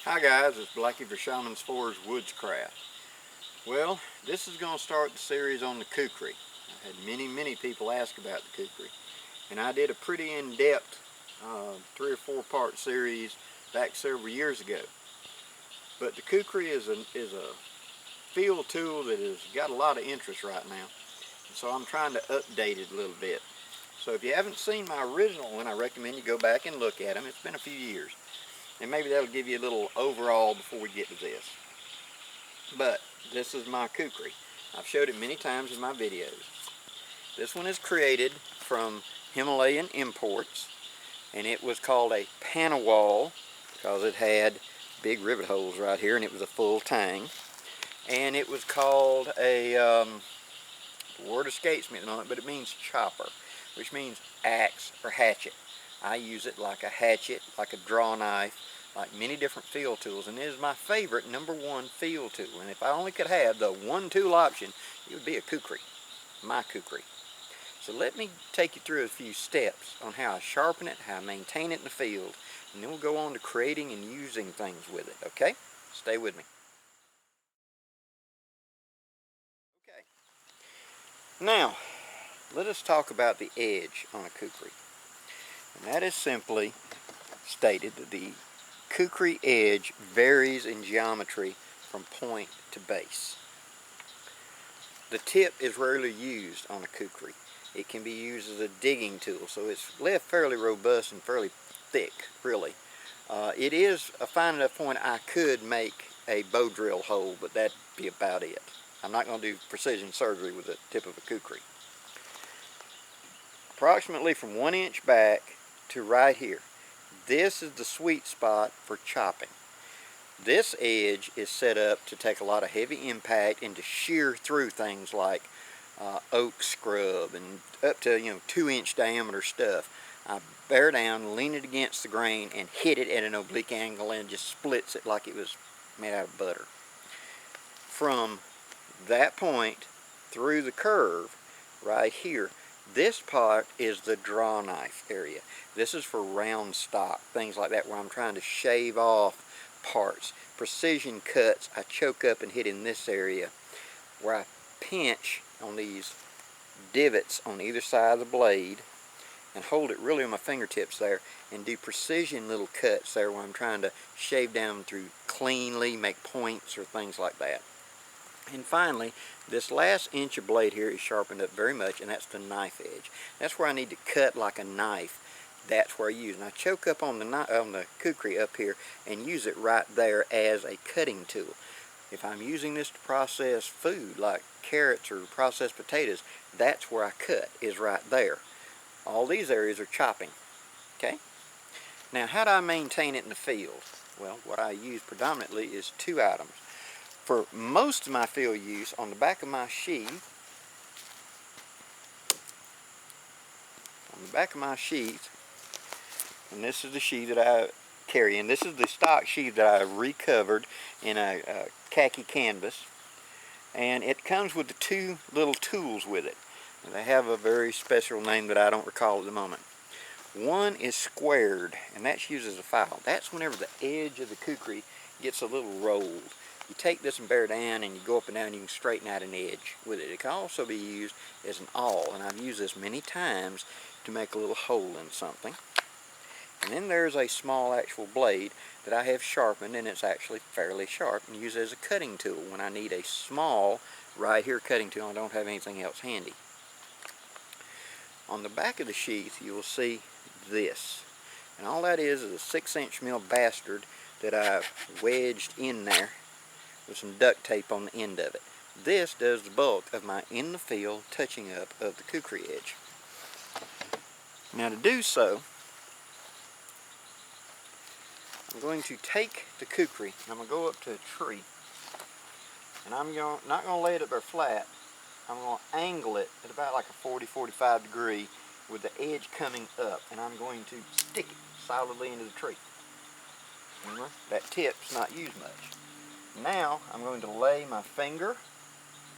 Hi guys, it's Blackie for Shaman's Fours Woodcraft. Well, this is going to start the series on the Kukri. I had many people ask about the Kukri, and I did a pretty in-depth 3 or 4 part series back several years ago. But the Kukri is a field tool that has got a lot of interest right now, so I'm trying to update it a little bit. So if you haven't seen my original one, I recommend you go back and look at them. It's been a few years. And maybe that'll give you a little overall before we get to this. But this is my Kukri. I've showed it many times in my videos. This one is created from Himalayan imports, and it was called a panawal because it had big rivet holes right here, and it was a full tang. And it was called a, the word escapes me at the moment, but it means chopper, which means axe or hatchet. I use it like a hatchet, like a draw knife, like many different field tools, and it is my favorite #1 field tool. And if I only could have the one tool option, it would be a Kukri, my Kukri. So let me take you through a few steps on how I sharpen it, how I maintain it in the field, and then we'll go on to creating and using things with it, okay? Stay with me. Okay. Now, let us talk about the edge on a Kukri. And that is simply stated that the Kukri edge varies in geometry from point to base. The tip is rarely used on a Kukri. It can be used as a digging tool, so it's left fairly robust and fairly thick, really. It is a fine enough point I could make a bow drill hole, but that'd be about it. I'm not going to do precision surgery with the tip of a Kukri. Approximately from 1 inch back to right here, this is the sweet spot for chopping. This edge is set up to take a lot of heavy impact and to shear through things like oak scrub and up to 2 inch diameter stuff. I bear down, lean it against the grain, and hit it at an oblique angle, and it just splits it like it was made out of butter. From that point through the curve right here, this part is the draw knife area. This is for round stock, things like that, where I'm trying to shave off parts. Precision cuts, I choke up and hit in this area where I pinch on these divots on either side of the blade and hold it really on my fingertips there and do precision little cuts there where I'm trying to shave down through cleanly, make points or things like that. And finally, this last inch of blade here is sharpened up very much, and that's the knife edge. That's where I need to cut like a knife. That's where I use. And I choke up on the Kukri up here and use it right there as a cutting tool. If I'm using this to process food like carrots or processed potatoes, that's where I cut, is right there. All these areas are chopping. Okay? Now, how do I maintain it in the field? Well, what I use predominantly is 2 items. For most of my field use, on the back of my sheath, and this is the sheath that I carry, and this is the stock sheath that I recovered in a khaki canvas, and it comes with the 2 little tools with it. And they have a very special name that I don't recall at the moment. One is squared, and that's used as a file. That's whenever the edge of the Kukri gets a little rolled. You take this and bear down, and you go up and down, and you can straighten out an edge with it. It can also be used as an awl, and I've used this many times to make a little hole in something. And then there's a small actual blade that I have sharpened, and it's actually fairly sharp, and use it as a cutting tool when I need a small, right here, cutting tool. I don't have anything else handy. On the back of the sheath, you will see this. And all that is a 6-inch mil bastard that I've wedged in there with some duct tape on the end of it. This does the bulk of my in the field touching up of the Kukri edge. Now, to do so, I'm going to take the Kukri and I'm going to go up to a tree, and I'm not going to lay it up there flat. I'm going to angle it at about like a 40-45 degree with the edge coming up, and I'm going to stick it solidly into the tree. Remember, that tip's not used much. Now I'm going to lay my finger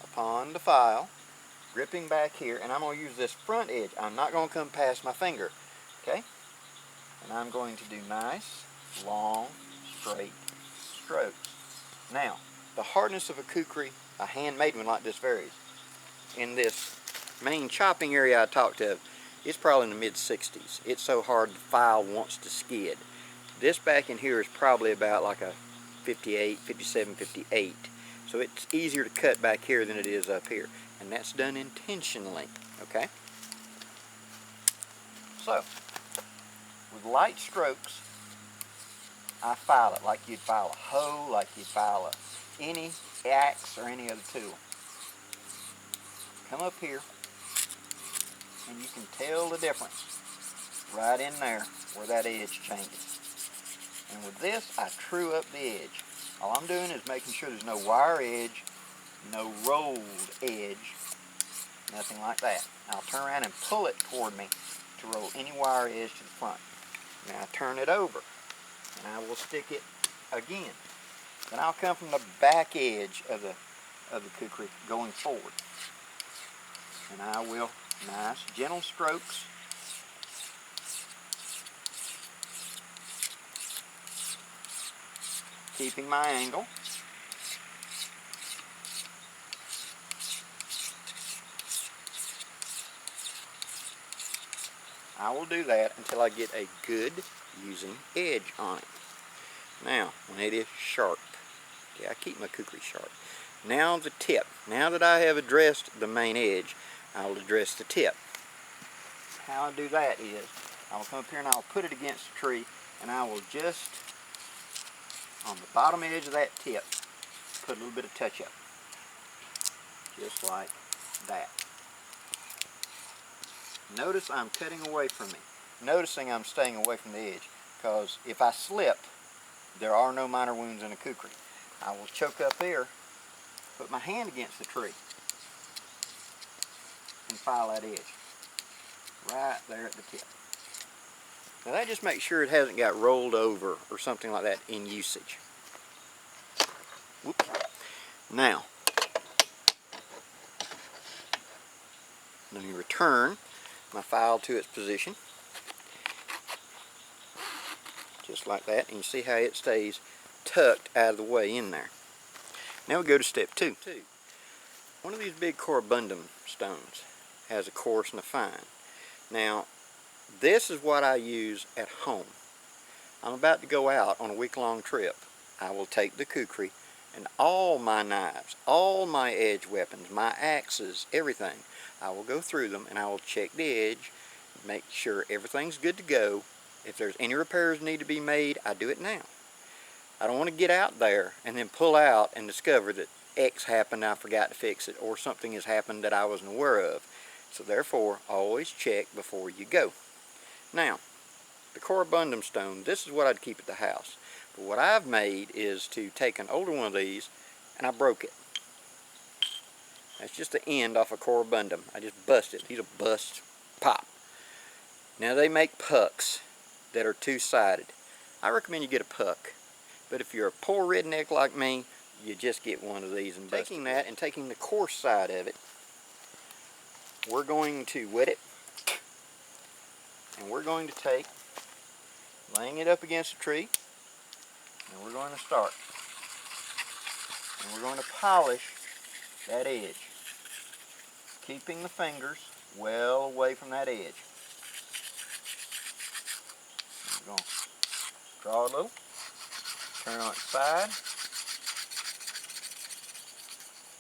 upon the file, gripping back here, and I'm going to use this front edge. I'm not going to come past my finger, okay? And I'm going to do nice, long, straight strokes. Now, the hardness of a kukri, a handmade one like this, varies. In this main chopping area I talked of, it's probably in the mid-60s. It's so hard the file wants to skid. This back in here is probably about like a 58, 57, 58. So it's easier to cut back here than it is up here. And that's done intentionally, okay? So, with light strokes, I file it like you'd file a hoe, like you'd file any axe or any other tool. Come up here, and you can tell the difference right in there where that edge changes. And with this, I true up the edge. All I'm doing is making sure there's no wire edge, no rolled edge, nothing like that. I'll turn around and pull it toward me to roll any wire edge to the front. Now I turn it over, and I will stick it again. Then I'll come from the back edge of the kukri going forward. And I will, nice gentle strokes, keeping my angle. I will do that until I get a good using edge on it. Now, when it is sharp, okay, I keep my kukri sharp. Now the tip. Now that I have addressed the main edge, I will address the tip. How I do that is, I will come up here and I will put it against the tree, and I will just, on the bottom edge of that tip, put a little bit of touch up. Just like that. Notice I'm cutting away from me. Noticing I'm staying away from the edge, because if I slip, there are no minor wounds in a kukri. I will choke up there, put my hand against the tree, and file that edge. Right there at the tip. Now that just makes sure it hasn't got rolled over or something like that in usage. Whoops. Now, let me return my file to its position. Just like that, and you see how it stays tucked out of the way in there. Now we go to step 2. One of these big corabundum stones has a coarse and a fine. Now, this is what I use at home. I'm about to go out on a week-long trip. I will take the kukri and all my knives, all my edge weapons, my axes, everything. I will go through them and I will check the edge, make sure everything's good to go. If there's any repairs need to be made, I do it now. I don't want to get out there and then pull out and discover that X happened, I forgot to fix it, or something has happened that I wasn't aware of. So therefore, always check before you go. Now, the corabundum stone, this is what I'd keep at the house. But what I've made is to take an older one of these and I broke it. That's just the end off a corabundum. I just busted. These will bust, pop. Now they make pucks that are two-sided. I recommend you get a puck. But if you're a poor redneck like me, you just get one of these and bust it. Taking that and taking the coarse side of it, we're going to wet it. And we're going to take, laying it up against a tree, and we're going to start. And we're going to polish that edge, keeping the fingers well away from that edge. We're going to draw a little, turn on its side,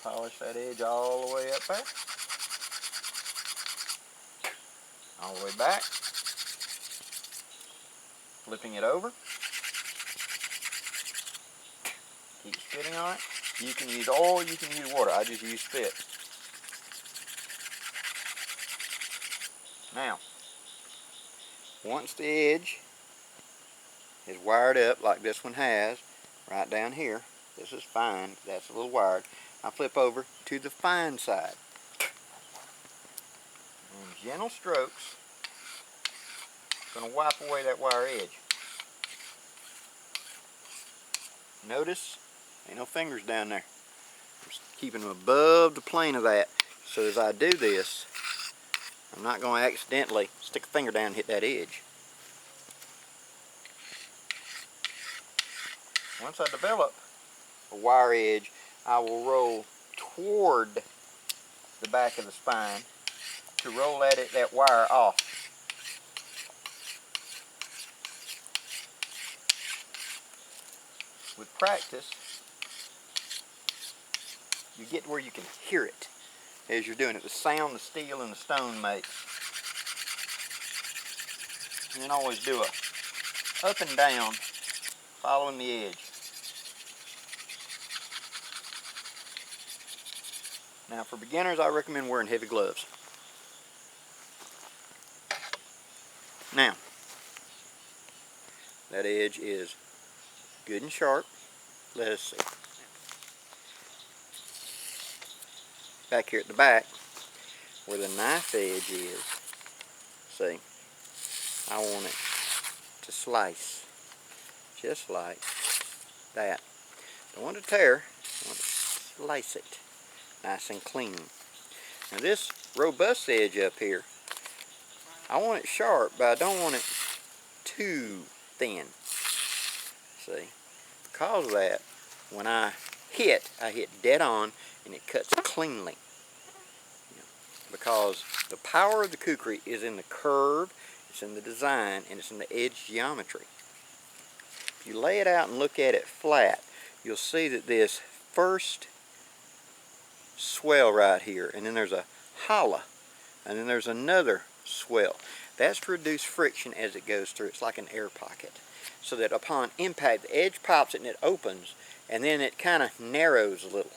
polish that edge all the way up there, all the way back, flipping it over, keep spitting on it. You can use oil, you can use water. I just use spit. Now, once the edge is wired up like this one has, right down here, this is fine, that's a little wired, I flip over to the fine side. And gentle strokes, going to wipe away that wire edge. Notice, ain't no fingers down there. I'm just keeping them above the plane of that. So as I do this, I'm not going to accidentally stick a finger down and hit that edge. once I develop a wire edge, I will roll toward the back of the spine to roll that wire off. With practice, you get where you can hear it as you're doing it, the sound the steel and the stone makes. And then always do a up and down, following the edge. Now for beginners, I recommend wearing heavy gloves. Now, that edge is good and sharp. Let us see. Back here at the back, where the knife edge is, see, I want it to slice, just like that. Don't want to tear, I want to slice it nice and clean. Now this robust edge up here, I want it sharp, but I don't want it too thin. See, because of that, when I hit dead on and it cuts cleanly. Because the power of the kukri is in the curve, it's in the design, and it's in the edge geometry. If you lay it out and look at it flat, you'll see that this first swell right here, and then there's a hollow, and then there's another swell. That's to reduce friction as it goes through. It's like an air pocket. So that upon impact, the edge pops it and it opens, and then it kind of narrows a little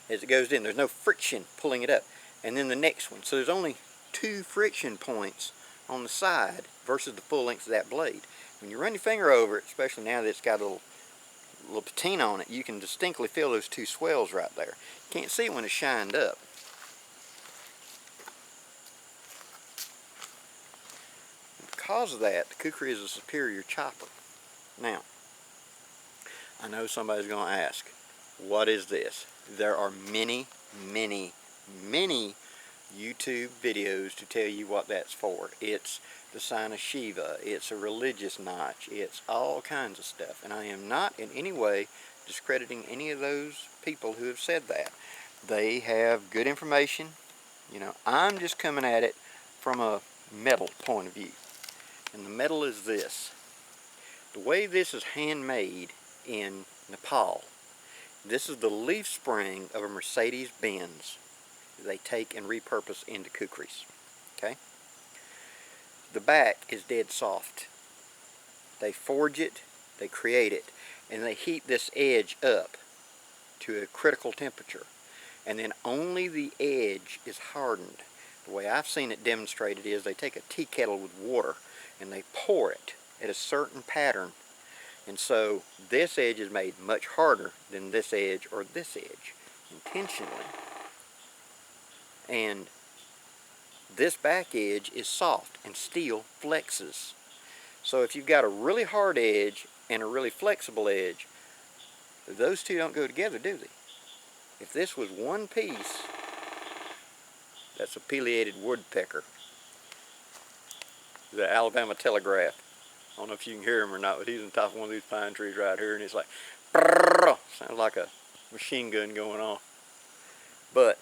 as it goes in. There's no friction pulling it up. And then the next one. So there's only 2 friction points on the side versus the full length of that blade. When you run your finger over it, especially now that it's got a little patina on it, you can distinctly feel those 2 swells right there. You can't see it when it's shined up. Because of that, the kukri is a superior chopper. Now, I know somebody's going to ask, what is this? There are many YouTube videos to tell you what that's for. It's the sign of Shiva, it's a religious notch, it's all kinds of stuff. And I am not in any way discrediting any of those people who have said that. They have good information. You know, I'm just coming at it from a metal point of view. And the metal is this. The way this is handmade in Nepal, this is the leaf spring of a Mercedes-Benz they take and repurpose into kukris. Okay? The back is dead soft. They forge it, they create it, and they heat this edge up to a critical temperature. And then only the edge is hardened. The way I've seen it demonstrated is they take a tea kettle with water and they pour it at a certain pattern. And so this edge is made much harder than this edge or this edge, intentionally. And this back edge is soft and steel flexes. So if you've got a really hard edge and a really flexible edge, those two don't go together, do they? If this was one piece, that's a pileated woodpecker. The Alabama Telegraph. I don't know if you can hear him or not, but he's on top of one of these pine trees right here, and it's like, brrr, sounds like a machine gun going on. But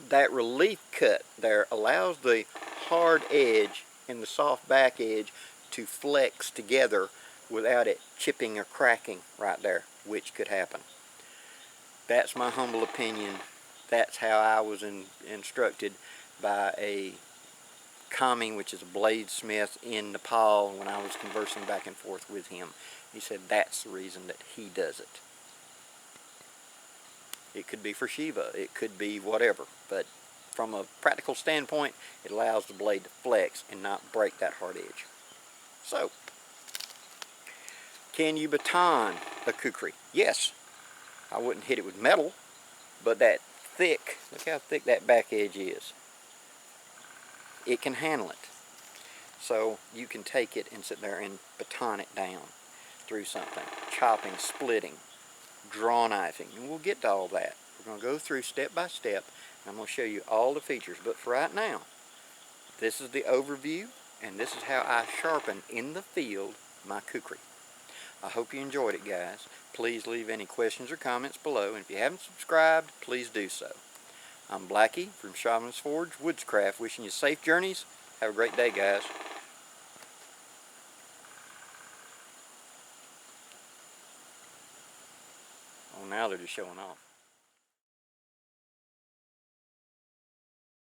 that relief cut there allows the hard edge and the soft back edge to flex together without it chipping or cracking right there, which could happen. That's my humble opinion. That's how I was instructed by a kami, which is a bladesmith in Nepal, when I was conversing back and forth with him. He said that's the reason that he does it. It could be for Shiva, it could be whatever, but from a practical standpoint, it allows the blade to flex and not break that hard edge. So, can you baton a kukri? Yes. I wouldn't hit it with metal, but that thick, look how thick that back edge is. It can handle it. So you can take it and sit there and baton it down through something. Chopping, splitting, draw knifing, and we'll get to all that. We're going to go through step by step, and I'm going to show you all the features. But for right now, this is the overview, and this is how I sharpen in the field my kukri. I hope you enjoyed it, guys. Please leave any questions or comments below, and if you haven't subscribed, please do so. I'm Blackie from Shaman's Forge, Woodscraft, wishing you safe journeys. Have a great day, guys. Oh, now they're just showing off.